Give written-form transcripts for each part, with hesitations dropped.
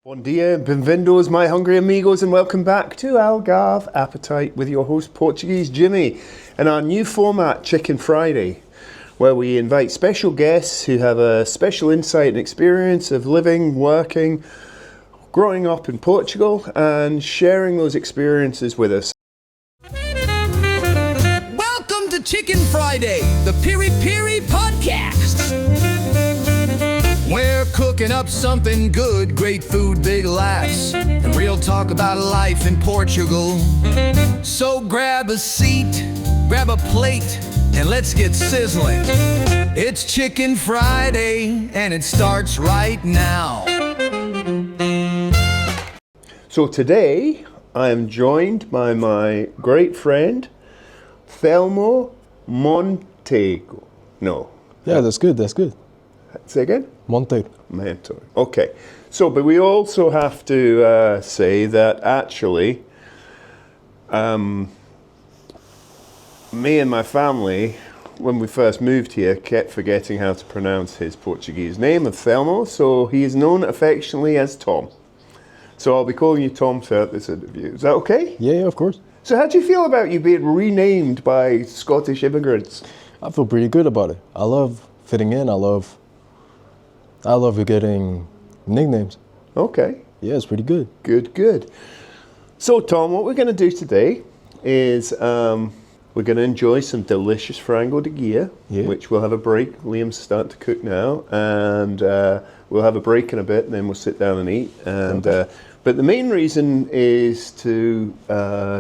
Bon dia, bem-vindos, my hungry amigos, and welcome back to Algarve Appetite with your host, Portuguese Jimmy, and our new format, Chicken Friday, where we invite special guests who have a special insight and experience of living, working, growing up in Portugal, and sharing those experiences with us. Welcome to Chicken Friday, the Piri-Piri podcast. We're cooking up something good, great food, big laughs, and real talk about life in Portugal. So grab a seat, grab a plate, and let's get sizzling. It's Chicken Friday, and it starts right now. So today, I am joined by my great friend, Telmo Montego. No. Yeah, that's good, that's good. Say again? Monteiro. Mentor. Okay. So, but we also have to say that actually, me and my family, when we first moved here, kept forgetting how to pronounce his Portuguese name of Telmo, so he is known affectionately as Tom. So I'll be calling you Tom throughout this interview. Is that okay? Yeah, of course. So how do you feel about you being renamed by Scottish immigrants? I feel pretty good about it. I love fitting in. I love getting nicknames. Okay. Yeah, it's pretty good. Good, good. So, Tom, what we're going to do today is we're going to enjoy some delicious frango de guia, which we'll have a break. Liam's starting to cook now, and we'll have a break in a bit, and then we'll sit down and eat. And but the main reason is to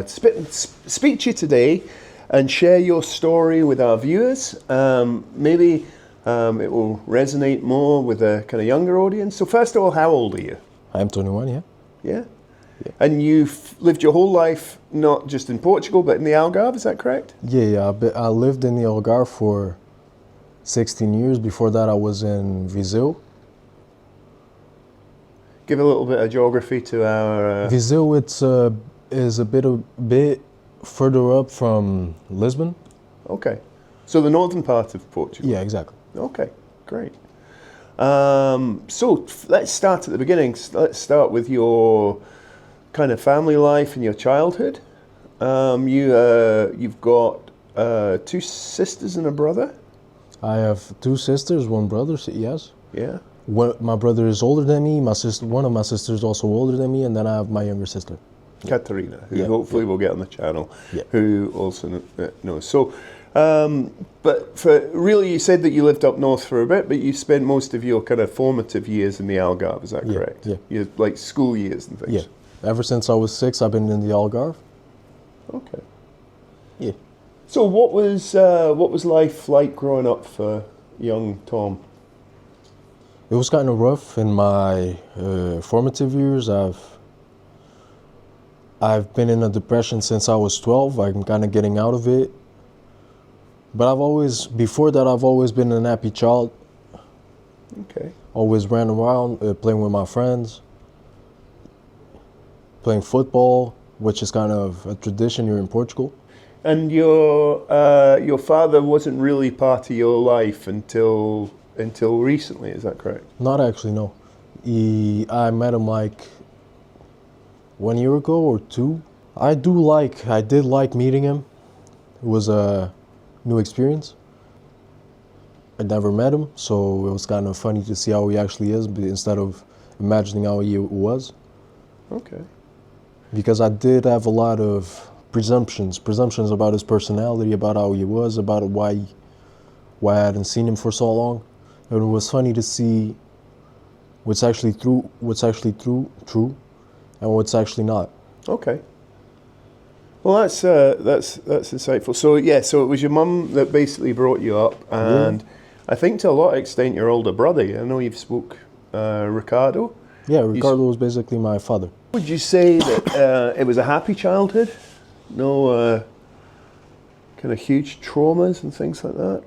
speak to you today and share your story with our viewers. Maybe it will resonate more with a kind of younger audience. So first of all, how old are you? I'm 21, yeah. Yeah? And you've lived your whole life not just in Portugal, but in the Algarve, is that correct? Yeah. I lived in the Algarve for 16 years. Before that, I was in Viseu. Give a little bit of geography to our... Viseu, is a bit further up from Lisbon. Okay. So the northern part of Portugal? Yeah, exactly. Okay, great. So let's start at the beginning. Let's start with your kind of family life and your childhood. You've got 2 sisters and a brother? I have 2 sisters, 1 brother, yes. Yeah. My brother is older than me. One of my sisters is also older than me, and then I have my younger sister. Katarina, who hopefully will get on the channel, who also knows. So, but for really, you said that you lived up north for a bit, but you spent most of your kind of formative years in the Algarve, is that correct? Yeah. Your, like school years and things? Yeah. Ever since I was 6, I've been in the Algarve. Okay. Yeah. So what was life like growing up for young Tom? It was kind of rough in my formative years. I've been in a depression since I was 12. I'm kind of getting out of it. But before that, I've always been an happy child. Okay. Always ran around, playing with my friends, playing football, which is kind of a tradition here in Portugal. And your father wasn't really part of your life until recently, is that correct? Not actually, no. I met him like 1 year ago or 2. I did like meeting him. It was a new experience. I never met him, so it was kind of funny to see how he actually is, but instead of imagining how he was. Okay. Because I did have a lot of presumptions about his personality, about how he was, about why I hadn't seen him for so long. And it was funny to see what's actually true, and what's actually not. Okay. Well, that's insightful. So so it was your mum that basically brought you up, and I think to a lot of extent your older brother. I know you've spoke Ricardo. Yeah, Ricardo was basically my father. Would you say that it was a happy childhood? No kind of huge traumas and things like that?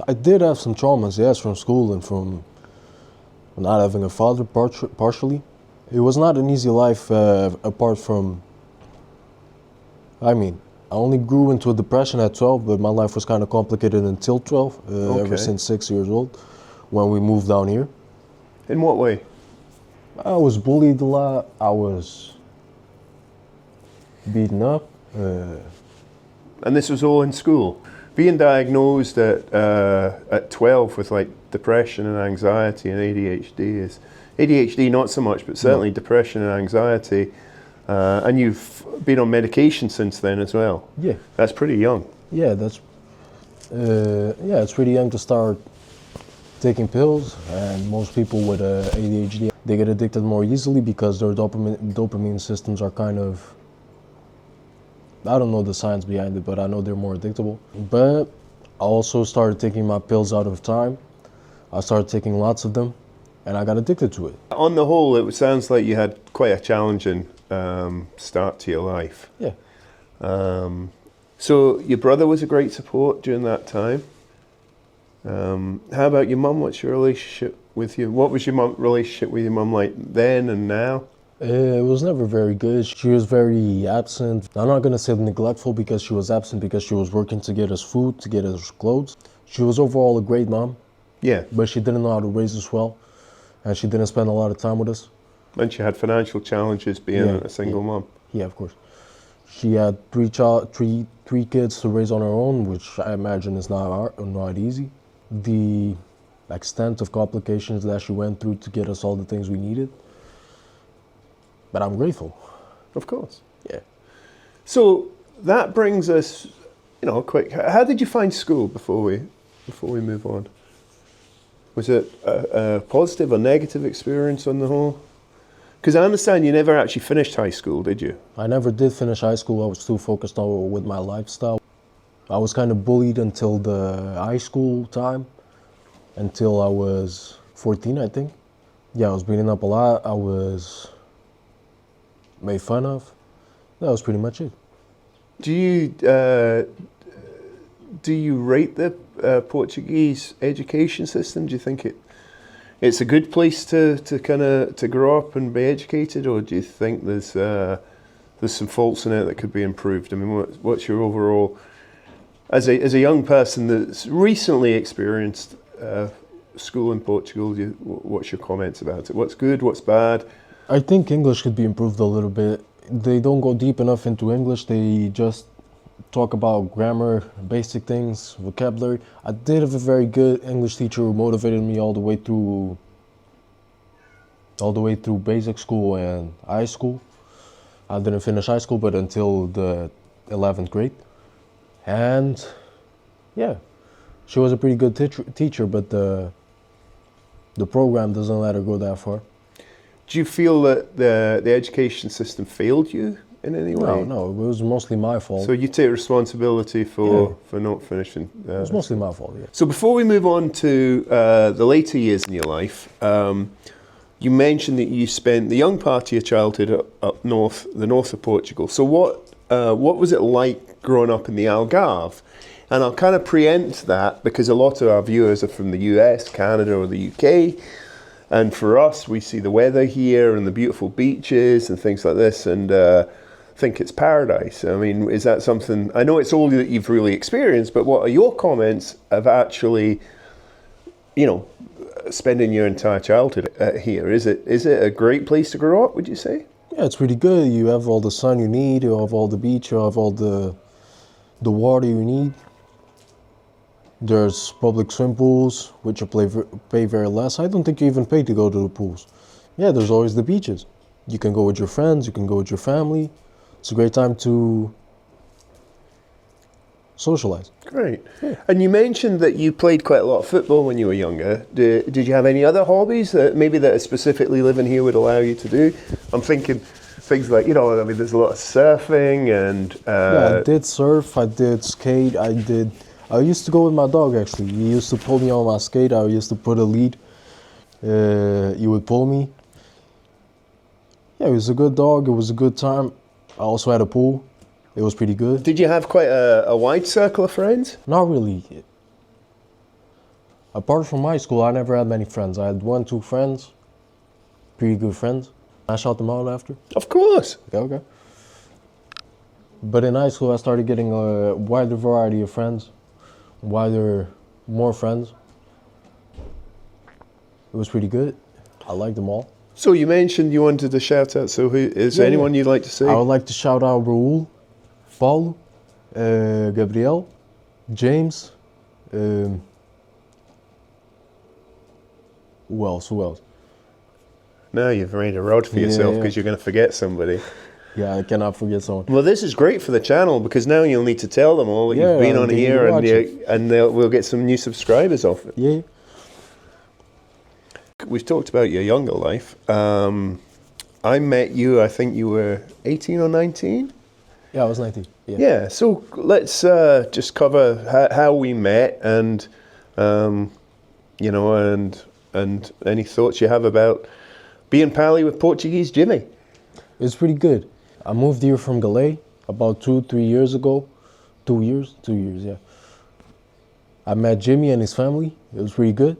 I did have some traumas, yes, from school and from not having a father partially. It was not an easy life apart from... I only grew into a depression at 12, but my life was kind of complicated until 12, ever since 6 years old, when we moved down here. In what way? I was bullied a lot. I was beaten up. And this was all in school. Being diagnosed at 12 with like depression and anxiety and ADHD not so much, but certainly depression and anxiety. And you've been on medication since then as well. Yeah. That's pretty young. Yeah, it's pretty young to start taking pills, and most people with ADHD, they get addicted more easily because their dopamine systems are kind of, I don't know the science behind it, but I know they're more addictable. But I also started taking my pills out of time. I started taking lots of them, and I got addicted to it. On the whole, it sounds like you had quite a challenging start to your life. Yeah. So your brother was a great support during that time. How about your mum? What's your relationship with you? What was your relationship with your mum like then and now? It was never very good. She was very absent. I'm not gonna say neglectful because she was absent because she was working to get us food, to get us clothes. She was overall a great mom. Yeah. But she didn't know how to raise us well, and she didn't spend a lot of time with us. And she had financial challenges being a single mom. Yeah, of course. She had three kids to raise on her own, which I imagine is not easy. The extent of complications that she went through to get us all the things we needed. But I'm grateful. Of course. Yeah. So that brings us, quick. How did you find school before we move on? Was it a positive or negative experience on the whole? Because I understand you never actually finished high school, did you? I never did finish high school. I was too focused on with my lifestyle. I was kind of bullied until the high school time, until I was 14, I think. Yeah, I was beaten up a lot. I was made fun of. That was pretty much it. Do you rate the Portuguese education system? Do you think it's a good place to grow up and be educated, or do you think there's some faults in it that could be improved? I mean, what's your overall, as a young person that's recently experienced school in Portugal, what's your comments about it? What's good? What's bad? I think English could be improved a little bit. They don't go deep enough into English. They just talk about grammar, basic things, vocabulary. I did have a very good English teacher who motivated me all the way through basic school and high school. I didn't finish high school, but until the 11th grade. And yeah, she was a pretty good teacher, but the program doesn't let her go that far. Do you feel that the education system failed you in any way? No, it was mostly my fault. So you take responsibility for not finishing. It was mostly my fault, yeah. So before we move on to the later years in your life, you mentioned that you spent the young part of your childhood up north, the north of Portugal. So what was it like growing up in the Algarve? And I'll kind of preempt that because a lot of our viewers are from the US, Canada, or the UK. And for us, we see the weather here and the beautiful beaches and things like this, and think it's paradise. I mean, is that something, I know it's all that you've really experienced, but what are your comments of actually, spending your entire childhood here? Is it a great place to grow up, would you say? Yeah, it's pretty good. You have all the sun you need, you have all the beach, you have all the water you need. There's public swim pools, which you pay very less. I don't think you even pay to go to the pools. Yeah, there's always the beaches. You can go with your friends, you can go with your family. It's a great time to socialize. Great. Yeah. And you mentioned that you played quite a lot of football when you were younger. Did you have any other hobbies that are specifically living here would allow you to do? I'm thinking things like, there's a lot of surfing and... Yeah, I did surf, I did skate, I used to go with my dog, actually. He used to pull me on my skate. I used to put a lead. He would pull me. Yeah, he was a good dog. It was a good time. I also had a pool. It was pretty good. Did you have quite a wide circle of friends? Not really. Apart from high school, I never had many friends. I had 1-2 friends. Pretty good friends. I shout them out after. Of course. Okay. But in high school, I started getting a wider variety of friends. More friends. It was pretty good. I liked them all. So you mentioned you wanted to shout out. So who is there anyone you'd like to see? I would like to shout out Raul, Paulo, Gabriel, James. Who else? Who else? Now you've made a rod for yourself because you're going to forget somebody. Yeah, I cannot forget someone. Well, this is great for the channel because now you'll need to tell them all that you've been on here, and we'll get some new subscribers off it. Yeah. We've talked about your younger life. I met you, I think you were 18 or 19? Yeah, I was 19. Yeah. Yeah, so let's just cover how we met and, you know, and any thoughts you have about being pally with Portuguese Jimmy. It's pretty good. I moved here from Galay about 2-3 years ago. 2 years? 2 years, yeah. I met Jimmy and his family. It was pretty good.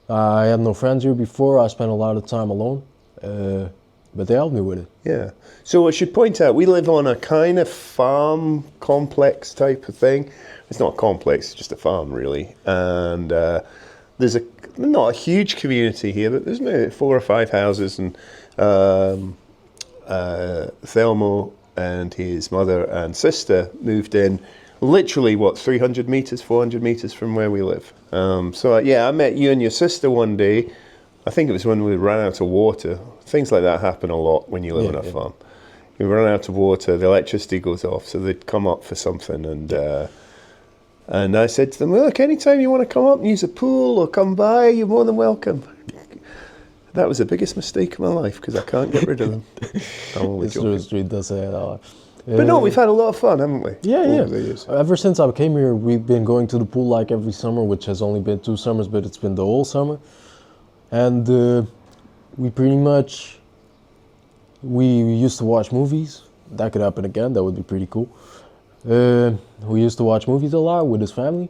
I had no friends here before. I spent a lot of time alone. But they helped me with it. Yeah. So I should point out, we live on a kind of farm complex type of thing. It's not complex, it's just a farm, really. And there's not a huge community here, but there's maybe 4 or 5 houses. And Telmo and his mother and sister moved in literally, 300 meters, 400 meters from where we live. So yeah, I met you and your sister one day. I think it was when we ran out of water. Things like that happen a lot when you live on a farm. You run out of water, the electricity goes off, so they'd come up for something, and I said to them, look, anytime you want to come up and use a pool or come by, you're more than welcome. That was the biggest mistake of my life because I can't get rid of them. I'm only joking. The street does say that. But no, we've had a lot of fun, haven't we? Yeah. Ever since I came here, we've been going to the pool like every summer, which has only been 2 summers, but it's been the whole summer. And we pretty much, we used to watch movies. That could happen again, that would be pretty cool. We used to watch movies a lot with his family.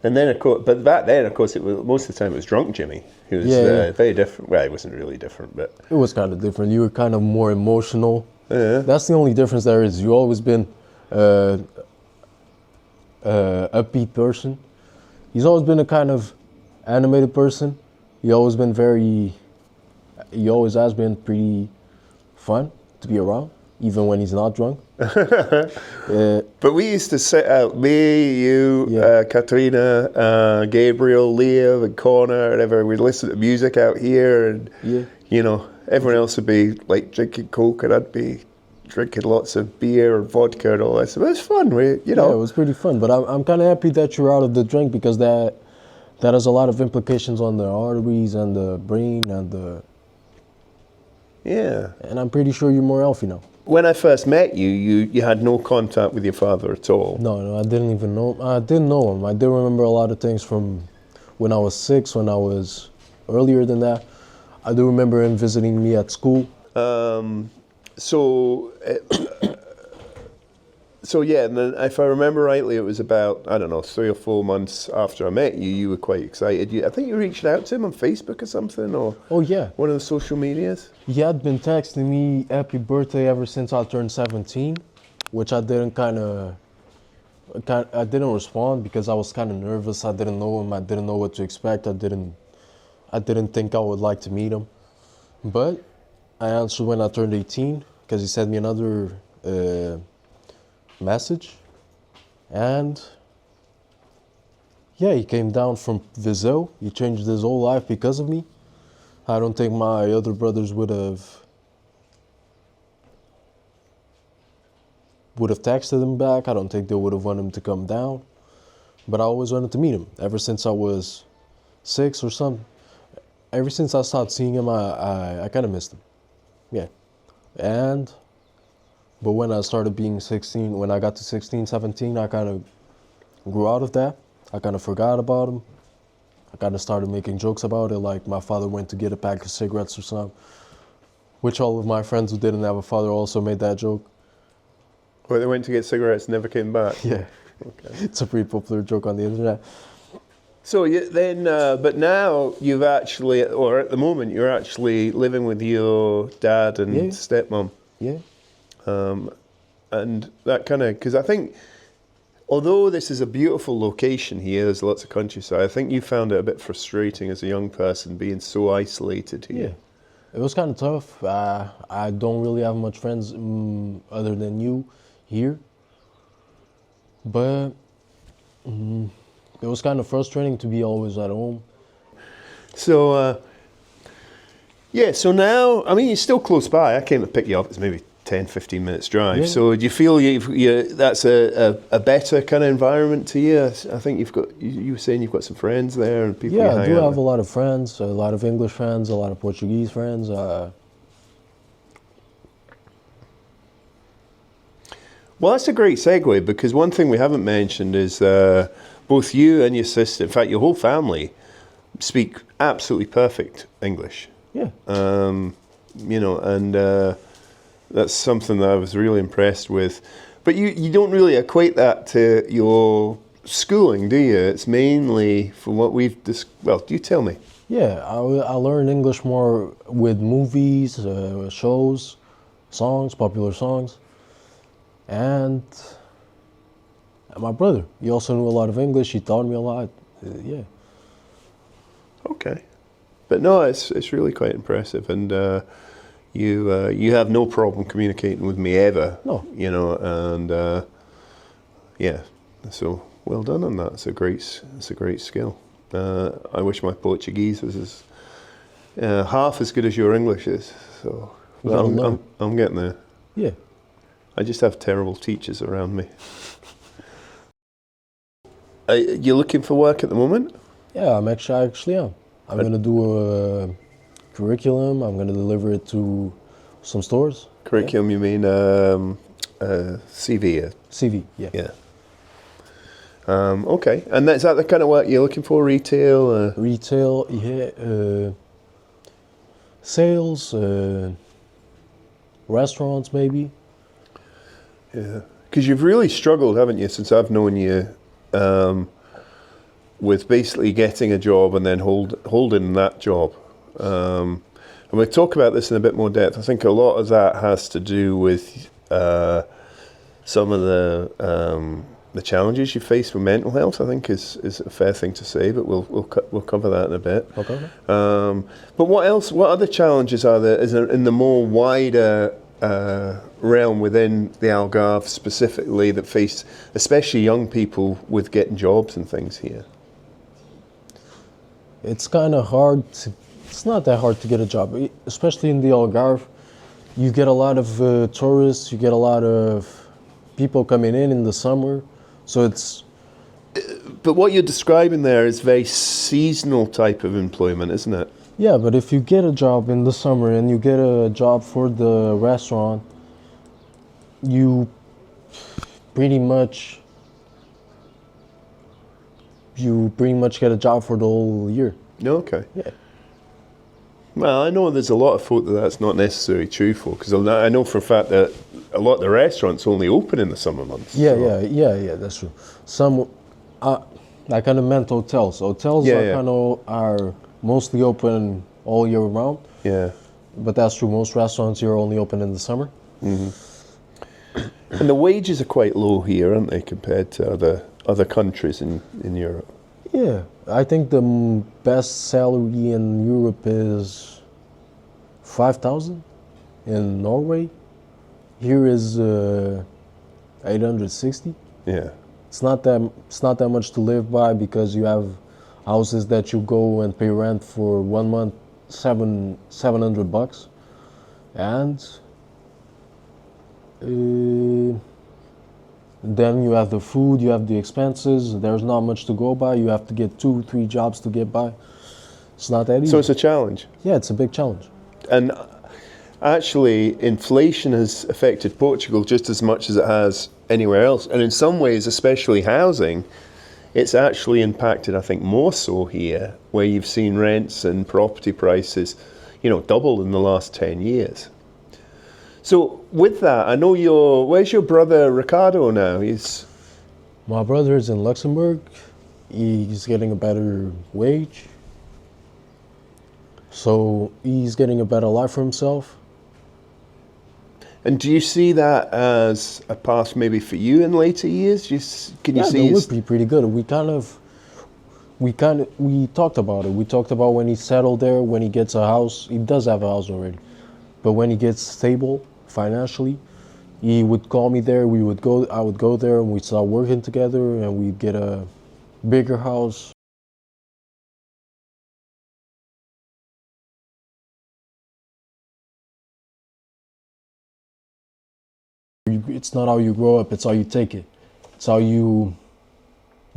And then, of course, but back then, of course, most of the time it was drunk Jimmy. He was very different. Well, he wasn't really different, but... It was kind of different. You were kind of more emotional. Yeah. That's the only difference there is. You've always been upbeat person. He's always been a kind of animated person. He always has been pretty fun to be around, even when he's not drunk. But we used to sit out, me, you, Katrina, Gabriel, Liam, and Connor, and everyone. We'd listen to music out here, and you know, everyone else would be like drinking Coke, and I'd be drinking lots of beer and vodka and all that. So it was fun. You know, it was pretty fun. But I'm kind of happy that you're out of the drink because that has a lot of implications on the arteries and the brain and the. Yeah. And I'm pretty sure you're more healthy now. When I first met you, you had no contact with your father at all. No, I didn't even know. I didn't know him. I did remember a lot of things from when I was 6, when I was earlier than that. I do remember him visiting me at school. So yeah, and then if I remember rightly, it was about, I don't know, 3 or 4 months after I met you, you were quite excited. I think you reached out to him on Facebook or something, or one of the social medias. He had been texting me happy birthday ever since I turned 17, which I didn't I didn't respond because I was kind of nervous. I didn't know him. I didn't know what to expect. I didn't think I would like to meet him. But I answered when I turned 18 because he sent me another message, and he came down from Viseu. He changed his whole life because of me. I don't think my other brothers would have texted him back. I don't think they would have wanted him to come down, but I always wanted to meet him ever since I was 6 or something. Ever since I started seeing him, I kind of missed him. But when I started being 16, when I got to 16, 17, I kind of grew out of that. I kind of forgot about him. I kind of started making jokes about it, like my father went to get a pack of cigarettes or something, which all of my friends who didn't have a father also made that joke. Well, they went to get cigarettes and never came back. Yeah. Okay. It's a pretty popular joke on the internet. So but now you've actually, or at the moment, you're actually living with your dad and stepmom. Yeah. And that kind of, because I think, although this is a beautiful location here, there's lots of countryside, I think you found it a bit frustrating as a young person being so isolated here. It was kind of tough. I don't really have much friends other than you here, but it was kind of frustrating to be always at home. So, yeah, so now, I mean, you're still close by. I came to pick you up. It's maybe 10, 15 minutes drive. Yeah. So do you feel that's a better kind of environment to you? I think you were saying you've got some friends there and people you Yeah, I hang do out have with. a lot of friends, a lot of English friends, a lot of Portuguese friends. Well, that's a great segue because one thing we haven't mentioned is both you and your sister, in fact, your whole family, speak absolutely perfect English. Yeah. And that's something that I was really impressed with. But you don't really equate that to your schooling, do you? It's mainly from what we've well, do you tell me? Yeah, I learned English more with movies, shows, songs, popular songs. And my brother, he also knew a lot of English. He taught me a lot. Yeah. Okay. But no, it's really quite impressive. And you have no problem communicating with me ever. No. And yeah, so well done on that. It's a great skill. I wish my Portuguese was half as good as your English is. So I'm getting there. Yeah. I just have terrible teachers around me. You looking for work at the moment? Yeah, I actually am. I'm going to do a curriculum. I'm going to deliver it to some stores. Curriculum, you mean CV? CV, yeah. Yeah. Okay, and is that the kind of work you're looking for? Retail? Retail, yeah. Sales, restaurants, maybe. Yeah, because you've really struggled, haven't you, since I've known you, with basically getting a job and then holding that job. And we'll talk about this in a bit more depth. I think a lot of that has to do with some of the challenges you face with mental health. I think is a fair thing to say, but we'll cover that in a bit. Okay. But what else? What other challenges are there? Is there in the more wider realm within the Algarve specifically that face, especially young people, with getting jobs and things here? It's kind of hard. It's not that hard to get a job, especially in the Algarve. You get a lot of tourists. You get a lot of people coming in the summer, so it's. But what you're describing there is very seasonal type of employment, isn't it? Yeah, but if you get a job in the summer and you get a job for the restaurant, you pretty much get a job for the whole year. Okay. Yeah. Well, I know there's a lot of folk that's not necessarily true for, because I know for a fact that a lot of the restaurants only open in the summer months. Yeah, so. yeah, that's true. Some, I kind of meant hotels. Hotels are mostly open all year round. Yeah. But that's true. Most restaurants here are only open in the summer. Mm-hmm. And the wages are quite low here, aren't they, compared to other countries in Europe? Yeah, I think the best salary in Europe is 5,000 in Norway. Here is 860. Yeah. It's not that much to live by, because you have houses that you go and pay rent for 1 month, $700, and then you have the food, you have the expenses. There's not much to go by. You have to get 2-3 jobs to get by. It's not that easy. So it's a challenge. Yeah, it's a big challenge. And actually, inflation has affected Portugal just as much as it has anywhere else. And in some ways, especially housing, it's actually impacted, I think, more so here, where you've seen rents and property prices, double in the last 10 years. So with that, I know where's your brother Ricardo now? My brother is in Luxembourg. He's getting a better wage. So he's getting a better life for himself. And do you see that as a path maybe for you in later years? Can you see? That would be pretty good. we talked about it. We talked about when he settled there, when he gets a house. He does have a house already, but when he gets stable financially, he would call me there. I would go there, and we'd start working together, and we'd get a bigger house. It's not how you grow up, it's how you take it. It's how you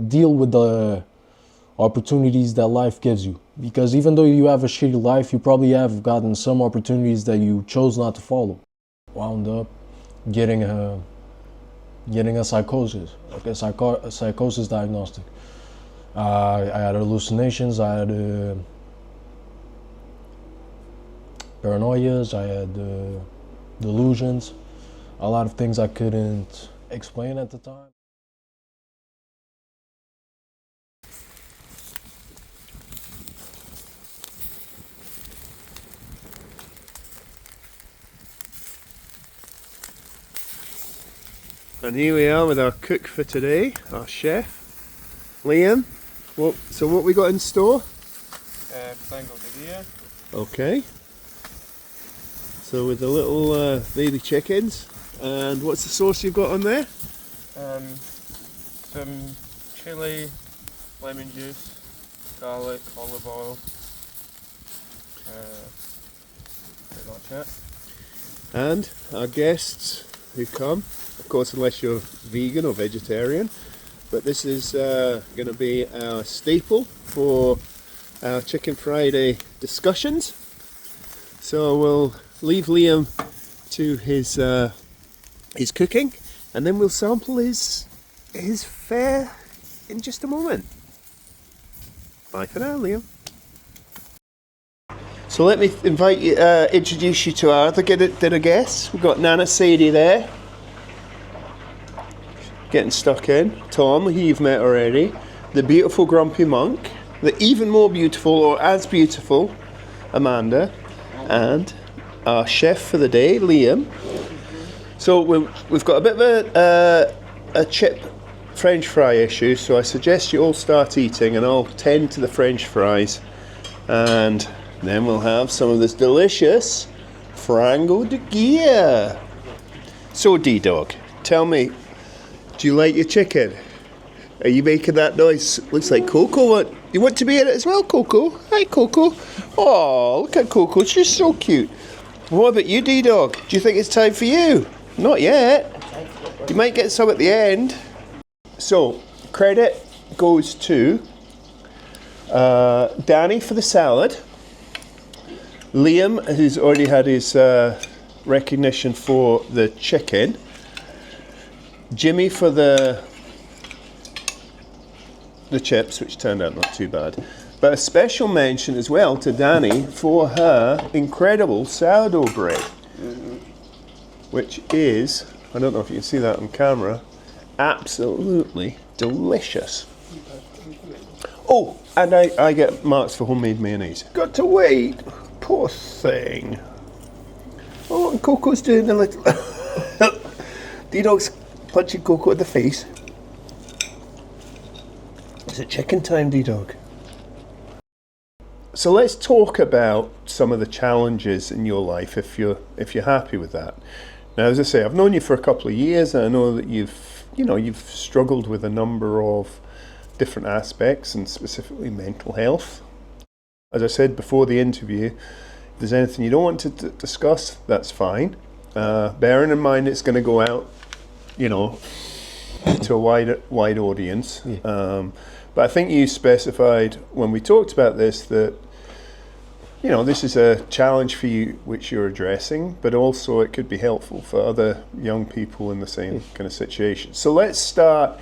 deal with the opportunities that life gives you. Because even though you have a shitty life, you probably have gotten some opportunities that you chose not to follow. Wound up getting a psychosis, like a psychosis diagnostic. I had hallucinations, I had paranoias, I had delusions, a lot of things I couldn't explain at the time. And here we are with our cook for today, our chef, Liam. So what we got in store? Frango de Dia. Okay. So with the little baby chickens, and what's the sauce you've got on there? Some chili, lemon juice, garlic, olive oil. Pretty much it. And our guests who come, of course, unless you're vegan or vegetarian, but this is going to be our staple for our Chicken Friday discussions. So we'll leave Liam to his cooking, and then we'll sample his fare in just a moment. Bye for now, Liam. So let me introduce you to our other dinner guests. We've got Nana Sadie there, getting stuck in. Tom, who you've met already. The beautiful Grumpy Monk. The even more beautiful, or as beautiful, Amanda. And our chef for the day, Liam. So we've got a bit of a chip French fry issue, so I suggest you all start eating, and I'll tend to the French fries, and then we'll have some of this delicious frango de Gia. So D-Dog, tell me, do you like your chicken? Are you making that noise? Looks like Coco. You want to be in it as well, Coco? Hi, Coco. Oh, look at Coco. She's so cute. What about you, D-Dog? Do you think it's time for you? Not yet. You might get some at the end. So, credit goes to Danny for the salad. Liam, who's already had his recognition for the chicken. Jimmy for the chips, which turned out not too bad. But a special mention as well to Danny for her incredible sourdough bread, which is, I don't know if you can see that on camera, absolutely delicious. Oh, and I get marks for homemade mayonnaise. Got to wait. Poor thing. Oh, and Coco's doing the little... D-Dog's punching Coco in the face. Is it chicken time, D-Dog? So let's talk about some of the challenges in your life, if you're happy with that. Now, as I say, I've known you for a couple of years, and I know that you've struggled with a number of different aspects, and specifically mental health. As I said before the interview, if there's anything you don't want to discuss, that's fine. Bearing in mind it's going to go out, to a wide audience. Yeah. But I think you specified when we talked about this that, this is a challenge for you which you're addressing, but also it could be helpful for other young people in the same kind of situation. So let's start.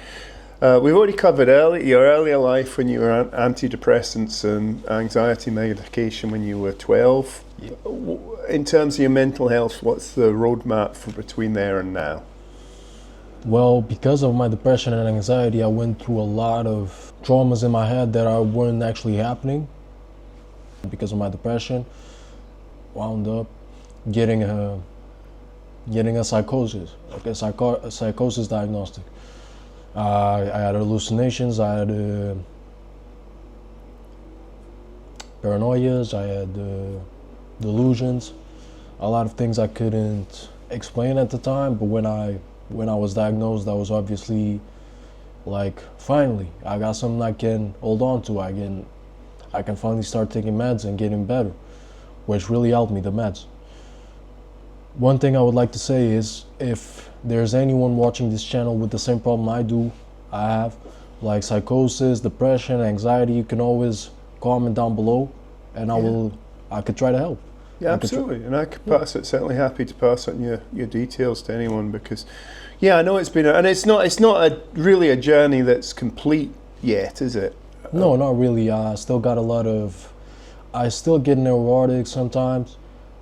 We've already covered your earlier life when you were on antidepressants and anxiety medication when you were 12. Yeah. In terms of your mental health, what's the roadmap for between there and now? Well, because of my depression and anxiety, I went through a lot of traumas in my head that weren't actually happening. Because of my depression, wound up getting a psychosis, like a psychosis diagnostic. I had hallucinations, I had paranoias, I had delusions, a lot of things I couldn't explain at the time. But when I was diagnosed, that was obviously like, finally, I got something I can hold on to. I can finally start taking meds and getting better, which really helped me, the meds. One thing I would like to say is, if there's anyone watching this channel with the same problem I have, like psychosis, depression, anxiety, you can always comment down below, and I could try to help. Yeah, absolutely. And I could certainly happy to pass on your details to anyone, because, yeah, I know it's been, and it's not really a journey that's complete yet, is it? No, not really. I still get neurotic sometimes.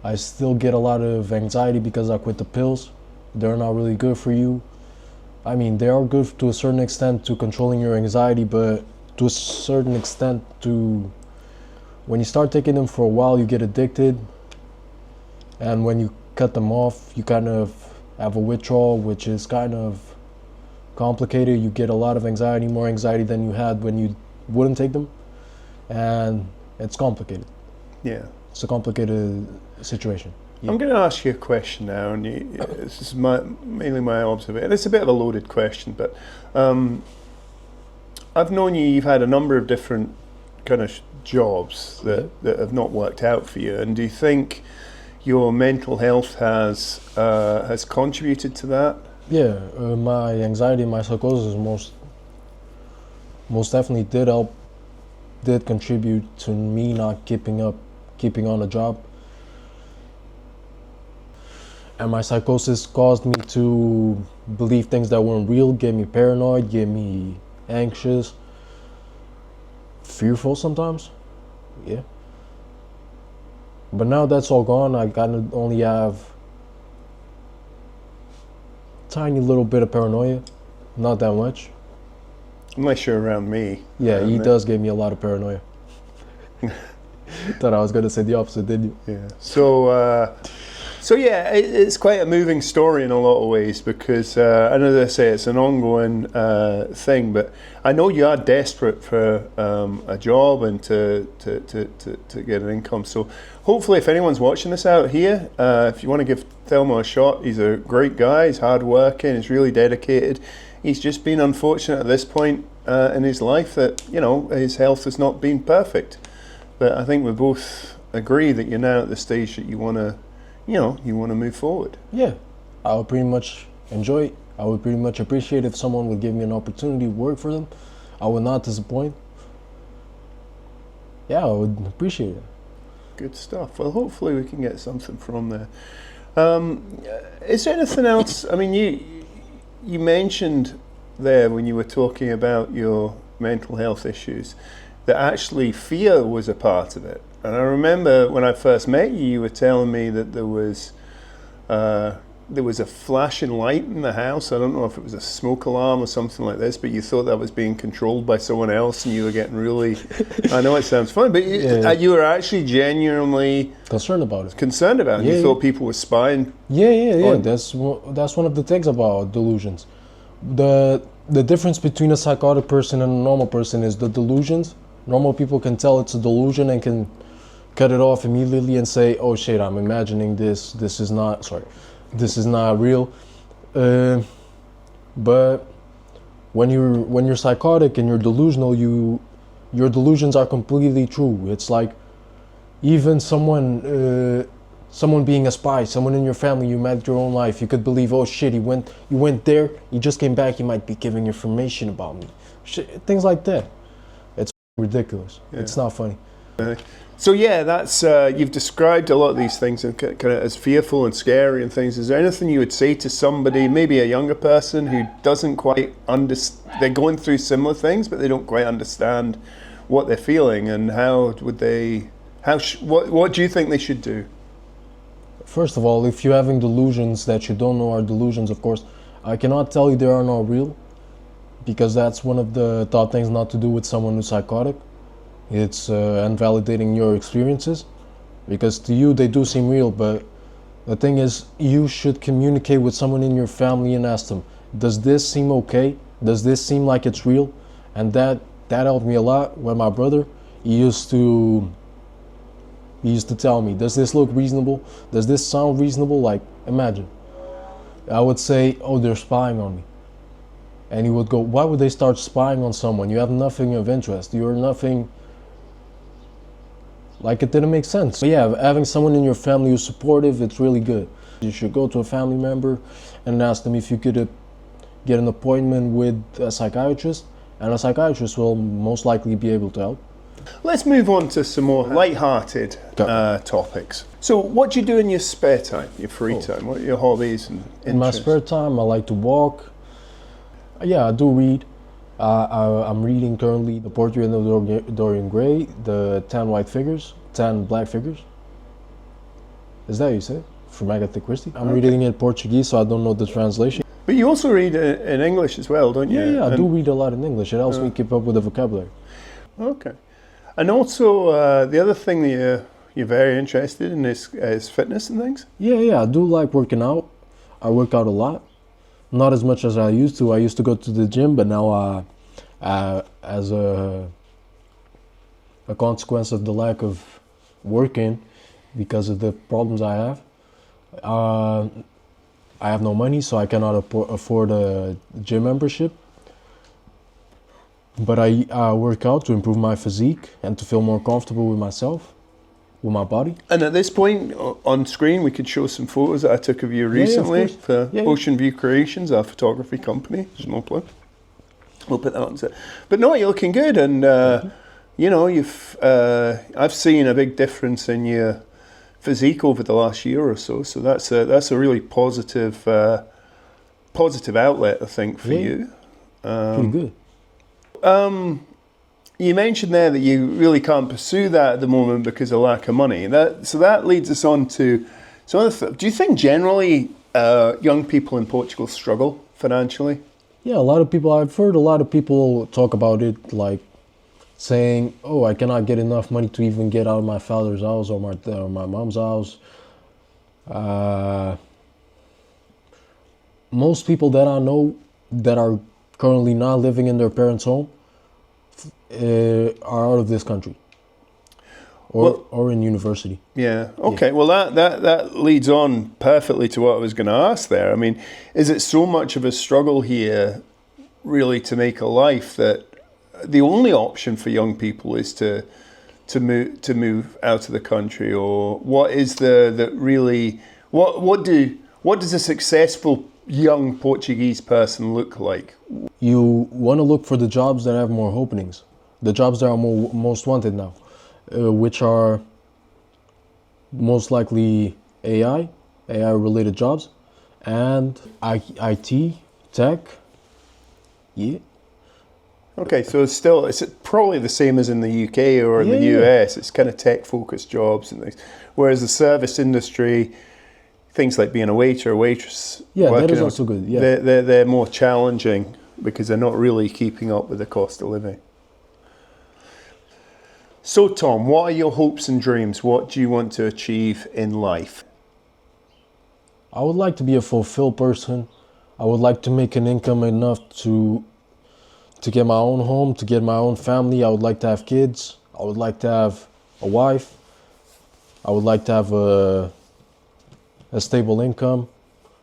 I still get a lot of anxiety because I quit the pills. They're not really good for you. I mean, they are good to a certain extent to controlling your anxiety, but to a certain extent when you start taking them for a while, you get addicted. And when you cut them off, you kind of have a withdrawal, which is kind of complicated. You get a lot of anxiety, more anxiety than you had when you wouldn't take them. And it's complicated. Yeah. It's a complicated situation. Yeah. I'm going to ask you a question now, and this is mainly my observation. It's a bit of a loaded question, but I've known you've had a number of different kind of jobs that have not worked out for you. And do you think your mental health has contributed to that? Yeah, my anxiety, my psychosis most definitely did contribute to me not keeping on a job. And my psychosis caused me to believe things that weren't real, get me paranoid, get me anxious, fearful sometimes. Yeah. But now that's all gone. I kind of only have a tiny little bit of paranoia, not that much. Unless you're around me. Yeah, he does give me a lot of paranoia. Thought I was going to say the opposite, didn't you? Yeah. So yeah, it's quite a moving story in a lot of ways, because and as I say, it's an ongoing thing. But I know you are desperate for a job and to get an income. So hopefully, if anyone's watching this out here, if you want to give Telmo a shot, he's a great guy. He's hardworking. He's really dedicated. He's just been unfortunate at this point in his life that his health has not been perfect. But I think we both agree that you're now at the stage that you want to. You want to move forward. Yeah, I would pretty much enjoy it. I would pretty much appreciate if someone would give me an opportunity to work for them. I would not disappoint. Yeah, I would appreciate it. Good stuff. Well, hopefully we can get something from there. Is there anything else? I mean, you mentioned there when you were talking about your mental health issues that actually fear was a part of it. And I remember when I first met you, you were telling me that there was a flashing light in the house. I don't know if it was a smoke alarm or something like this, but you thought that was being controlled by someone else, and you were getting really, I know it sounds fun, but you were actually genuinely concerned about it. You thought people were spying. Yeah. That's one of the things about delusions. The difference between a psychotic person and a normal person is the delusions. Normal people can tell it's a delusion and can cut it off immediately and say, "Oh shit, I'm imagining this. This is not real." But when you're psychotic and you're delusional, your delusions are completely true. It's like even someone being a spy, someone in your family you met your own life, you could believe, "Oh shit, you went there, he just came back, he might be giving information about me." Things like that. It's ridiculous. Yeah. It's not funny. So yeah, that's you've described a lot of these things as fearful and scary and things. Is there anything you would say to somebody, maybe a younger person who doesn't quite understand? They're going through similar things, but they don't quite understand what they're feeling, and how would they? What do you think they should do? First of all, if you're having delusions that you don't know are delusions, of course, I cannot tell you they are not real, because that's one of the top things not to do with someone who's psychotic. It's invalidating your experiences, because to you they do seem real, but the thing is, you should communicate with someone in your family and ask them, does this seem okay? Does this seem like it's real? And that helped me a lot. When my brother, he used to He used to tell me, does this look reasonable? Does this sound reasonable? Like, imagine. I would say, oh, they're spying on me. And he would go, why would they start spying on someone? You have nothing of interest. You're nothing. Like, it didn't make sense. But yeah, having someone in your family who's supportive, it's really good. You should go to a family member and ask them if you could get an appointment with a psychiatrist, and a psychiatrist will most likely be able to help. Let's move on to some more light-hearted topics. So what do you do in your spare time, your free time? What are your hobbies and interests? In my spare time, I like to walk. Yeah, I do read. I'm reading currently The Portrait of Dorian Gray, the 10 white figures, 10 black figures. Is that what you said? From Agatha Christie? I'm reading it in Portuguese, so I don't know the translation. But you also read in English as well, don't you? Yeah, I do read a lot in English. It helps me keep up with the vocabulary. Okay. And also, the other thing that you're very interested in is fitness and things? Yeah, I do like working out. I work out a lot. Not as much as I used to. I used to go to the gym, but now as a consequence of the lack of working, because of the problems I have no money, so I cannot afford a gym membership. But I work out to improve my physique and to feel more comfortable with myself, with my body. And at this point, on screen, we could show some photos that I took of you recently for Ocean View Creations, our photography company. There's no plug. We'll put that on. But no, you're looking good, and you know, I've seen a big difference in your physique over the last year or so. So that's a really positive outlet, I think, for you. Pretty good. You mentioned there that you really can't pursue that at the moment because of lack of money. So that leads us on to some other stuff. Do you think generally young people in Portugal struggle financially? Yeah, I've heard a lot of people talk about it, like saying, oh, I cannot get enough money to even get out of my father's house or my mom's house. Most people that I know that are currently not living in their parents' home are out of this country or in university. Yeah. Okay. Yeah. Well, that leads on perfectly to what I was going to ask there. I mean, is it so much of a struggle here, really, to make a life that the only option for young people is to move out of the country, or what is what does a successful young Portuguese person look like? You want to look for the jobs that have more openings, the jobs that are most wanted now, which are most likely AI related jobs, and IT, tech. Yeah. Okay, so it's probably the same as in the UK or in the US. It's kind of tech-focused jobs and things. Whereas the service industry, things like being a waiter, waitress, that is also good. Yeah, they're more challenging because they're not really keeping up with the cost of living. So, Tom, what are your hopes and dreams? What do you want to achieve in life? I would like to be a fulfilled person. I would like to make an income enough to get my own home, to get my own family. I would like to have kids. I would like to have a wife. I would like to have a stable income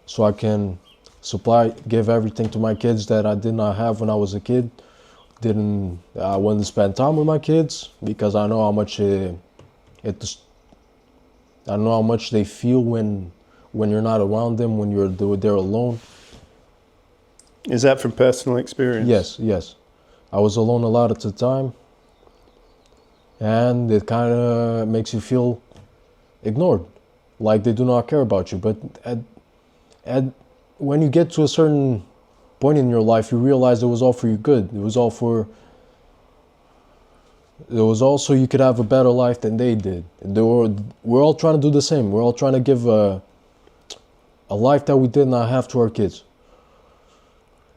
so I can give everything to my kids that I did not have when I was a kid. I wanted to spend time with my kids because I know how much I know how much they feel when you're not around them, when they're alone. Is that from personal experience? Yes. I was alone a lot of the time, and it kind of makes you feel ignored, like they do not care about you. But when you get to a certain point in your life, you realize it was all for your good. It was all so you could have a better life than they did. We're all trying to do the same. We're all trying to give a life that we did not have to our kids.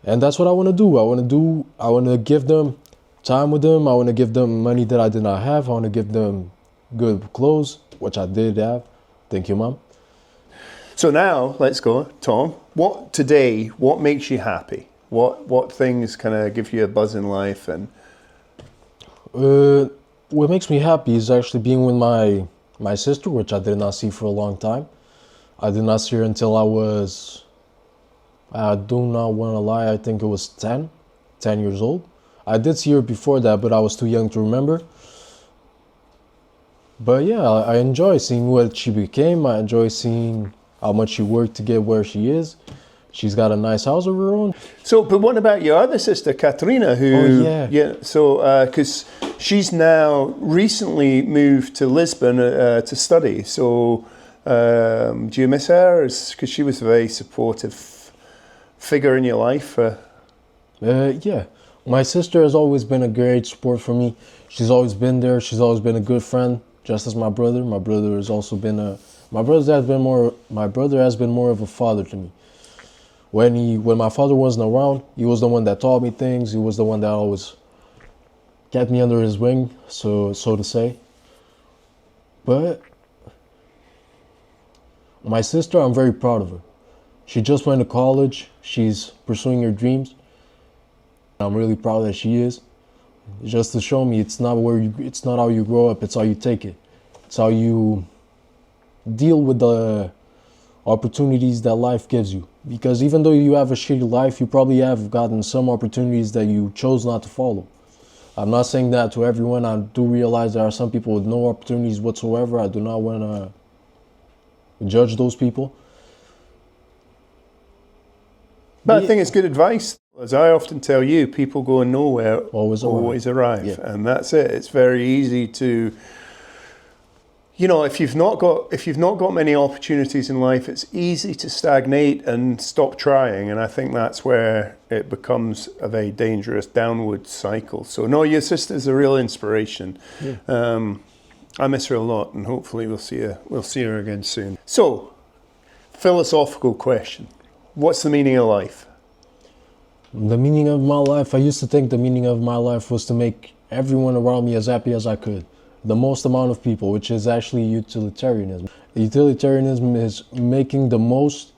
And that's what I want to do. I want to give them time with them. I want to give them money that I did not have. I want to give them good clothes, which I did have. Thank you, Mom. So now, let's go, Tom. What makes you happy? What things kind of give you a buzz in life? And what makes me happy is actually being with my sister, which I did not see for a long time. I did not see her until I do not want to lie, I think it was 10 years old. I did see her before that, but I was too young to remember. But yeah, I enjoy seeing what she became. I enjoy seeing how much she worked to get where she is. She's got a nice house of her own. So, but what about your other sister, Katerina, who... Oh, yeah. So, because she's now recently moved to Lisbon to study. So, do you miss her? Because she was a very supportive figure in your life. Yeah. My sister has always been a great support for me. She's always been there. She's always been a good friend, just as my brother. My brother has also been my brother has been more of a father to me. When my father wasn't around, he was the one that taught me things. He was the one that always kept me under his wing, so to say. But my sister, I'm very proud of her. She just went to college. She's pursuing her dreams. I'm really proud that she is. Just to show me it's not how you grow up, it's how you take it. It's how you deal with the opportunities that life gives you. Because even though you have a shitty life, you probably have gotten some opportunities that you chose not to follow. I'm not saying that to everyone. I do realize there are some people with no opportunities whatsoever. I do not want to judge those people. But I think it's good advice. As I often tell you, people going nowhere always arrive. Yeah. And that's it. It's very easy to... You know, if you've not got many opportunities in life, it's easy to stagnate and stop trying. And I think that's where it becomes a very dangerous downward cycle. So no, your sister's a real inspiration. Yeah. I miss her a lot, and hopefully we'll see her again soon. So, philosophical question: what's the meaning of life? The meaning of my life, I used to think the meaning of my life was to make everyone around me as happy as I could. The most amount of people, which is actually utilitarianism. Utilitarianism is making the most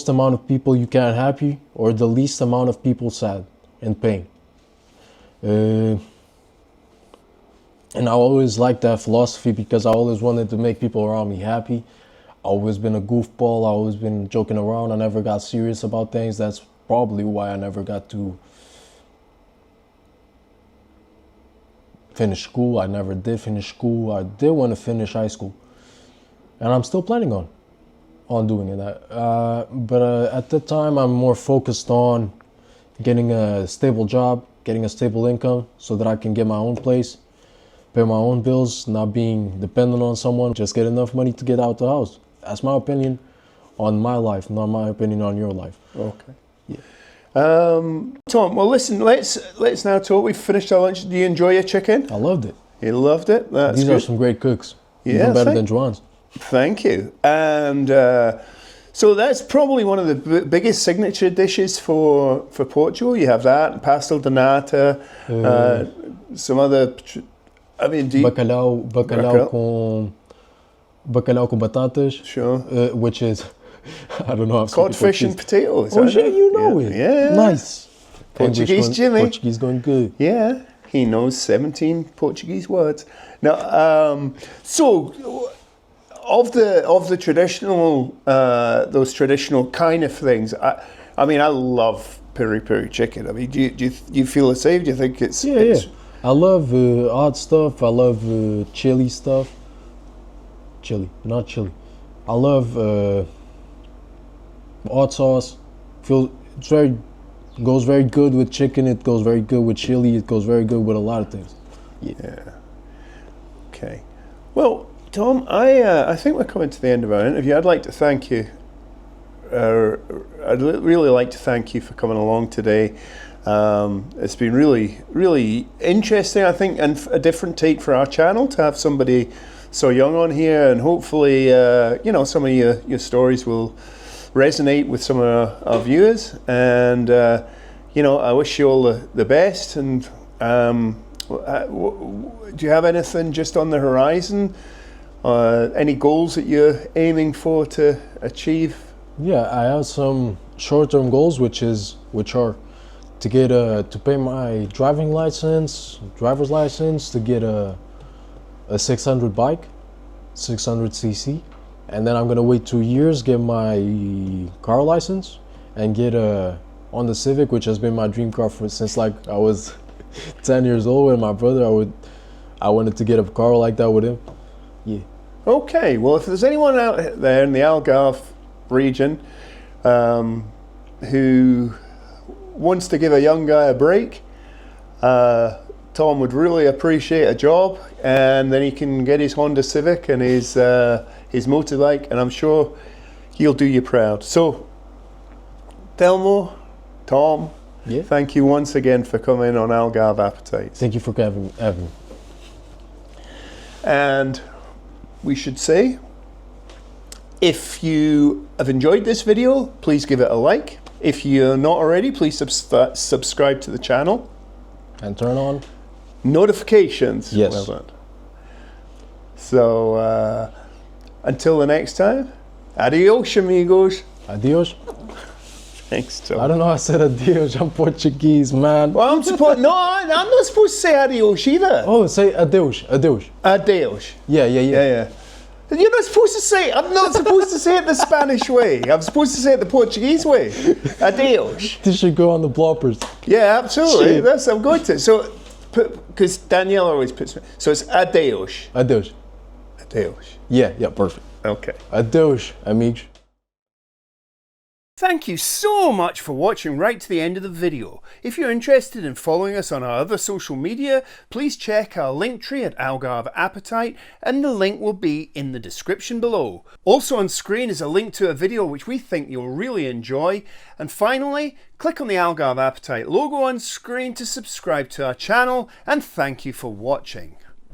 amount of people you can happy, or the least amount of people sad and pain. And I always liked that philosophy because I always wanted to make people around me happy. I always been a goofball. I always been joking around. I never got serious about things. That's probably why I never got to finish school. I never did finish school. I did want to finish high school, and I'm still planning on doing that. But at the time, I'm more focused on getting a stable job, getting a stable income, so that I can get my own place, pay my own bills, not being dependent on someone. Just get enough money to get out the house. That's my opinion on my life, not my opinion on your life. Okay. Yeah. Tom, well, listen, let's now talk. We've finished our lunch. Do you enjoy your chicken? I loved it. You loved it? That's These good. are some great cooks. Yeah, even better than Joanne's. Thank you. And so that's probably one of the biggest signature dishes for Portugal. You have that, pastel de nata, some other... I mean, Bacalhau com batatas. Sure. Which is... I don't know how to Codfish and potatoes. Oh, yeah, you know it. Yeah. Nice. Portuguese Jimmy. Portuguese going good. Yeah, he knows 17 Portuguese words. Now, so of the traditional, those traditional kind of things, I mean, I love Piri-Piri chicken. I mean, do you feel the same? Do you think it's... Yeah. I love hot stuff. I love chili stuff. Chili, not chili. I love... hot sauce, goes very good with chicken. It goes very good with chili. It goes very good with a lot of things. Yeah. Okay. Well, Tom, I think we're coming to the end of our interview. I'd like to thank you. I'd really like to thank you for coming along today. It's been really, really interesting, I think, and a different take for our channel to have somebody so young on here, and hopefully, some of your stories will resonate with some of our viewers. And I wish you all the best. And do you have anything just on the horizon? Any goals that you're aiming for to achieve? Yeah, I have some short-term goals, which are to get to pay my driver's license, to get a a 600 bike, 600cc, and then I'm gonna wait 2 years, get my car license, and get a Honda Civic, which has been my dream car since like I was 10 years old. With my brother, I wanted to get a car like that with him. Yeah. Okay, well, if there's anyone out there in the Algarve region who wants to give a young guy a break, Tom would really appreciate a job, and then he can get his Honda Civic and his motorbike, and I'm sure he'll do you proud. So, Telmo, Tom, Yeah. thank you once again for coming on Algarve Appetites. Thank you for having me. And we should say, if you have enjoyed this video, please give it a like. If you're not already, please subscribe to the channel. And turn on Notifications. Yes. Well done. So, until the next time, adios, amigos. adios. Thanks, Tom. I don't know how I said adios. I'm Portuguese, man. Well, I'm not supposed to say adios either. Oh, say adeus. Adeus. Adios. Yeah. Yeah. You're not supposed to say. I'm not supposed to say it the Spanish way. I'm supposed to say it the Portuguese way. Adios. This should go on the bloopers. Yeah, absolutely. Shit. That's I'm going to. So, because Danielle always puts. So it's adios. Adeus. Adios. Yeah, perfect. Okay. Adeus, amigos. Thank you so much for watching right to the end of the video. If you're interested in following us on our other social media, please check our Linktree at Algarve Appetite, and the link will be in the description below. Also on screen is a link to a video which we think you'll really enjoy. And finally, click on the Algarve Appetite logo on screen to subscribe to our channel, and thank you for watching.